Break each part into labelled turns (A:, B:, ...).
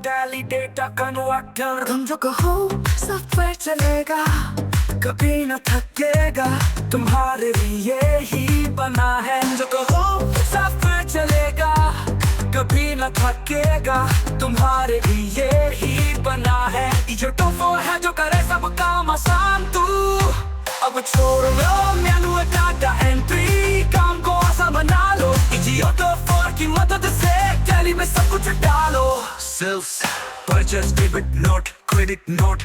A: Tally data converter. तुम जो कहो सॉफ्टवेयर चलेगा, कभी न थकेगा, तुम्हारे लिए ही बना है। जो कहो सॉफ्टवेयर चलेगा, कभी न थकेगा, तुम्हारे लिए ही बना है। EazyAUTO4 है जो करे सब काम आसान। तू अब छोड़ लो मैनुअल डाटा एंट्री, काम को आसान बना लो। EazyAUTO4 की मदद से टैली में सब कुछ डालो। Sales, purchase, debit note, credit note,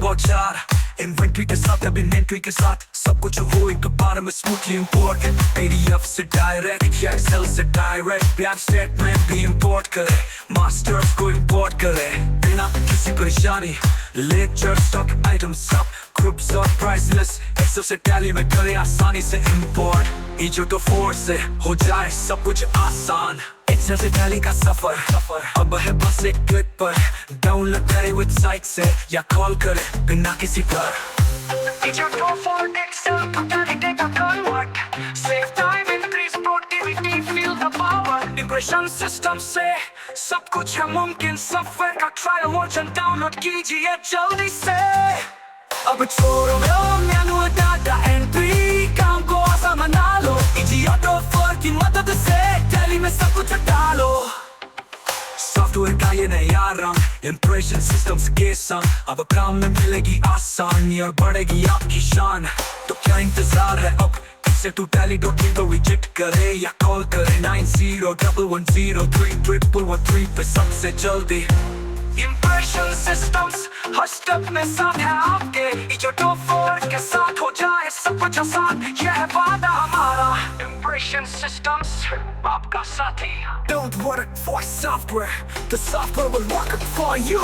A: voucher, inventory के साथ अब इन्वेंट्री के साथ सब कुछ हो एक बार में स्मूथली इंपोर्ट। PDF से डायरेक्ट या एक्सेल से डायरेक्ट, बैंक स्टेटमेंट भी इंपोर्ट करे, मास्टर्स को इंपोर्ट करे बिना किसी परेशानी। लेक्चर, स्टॉक आइटम सब ग्रुप्स और प्राइसलेस, एक्सेल से टैली में करे आसानी से इंपोर्ट। EazyAUTO4 से हो जाए सब कुछ आसान। एक्सेल से टैली का सफर अब है बस एक क्लिक पर। डाउनलोड करे वेबसाइट से या कॉल करे बिना किसी डर। EazyAUTO4 Excel to Tally data convert, save time, increase productivity, feel the power। Impression system से सब कुछ है मुमकिन, सॉफ्टवेयर का ट्रायल वर्जन डाउनलोड कीजिए जल्दी से। अब छोड़ो मैनुअल डाटा एंट्री, काम को आसान बना लो। EazyAUTO4 की मदद से टैली में सब कुछ डालो। सॉफ्टवेयर का ये नया रंग, इंप्रेशन सिस्टम्स के संग अब काम में मिलेगी आसानी और बढ़ेगी आपकी शान। तो क्या इंतजार है अब, इसे तू tally.in तो विजिट करे या कॉल करे 9011033313 पे सबसे जल्दी। इंप्रेशन सिस्टम्स हर स्टेप में साथ है आपके। EazyAUTO4 के साथ हो जाए सब कुछ आसान, यह है वादा हमारा। इंप्रेशन सिस्टम्स आपका साथी। Don't work for software, the software will work for you।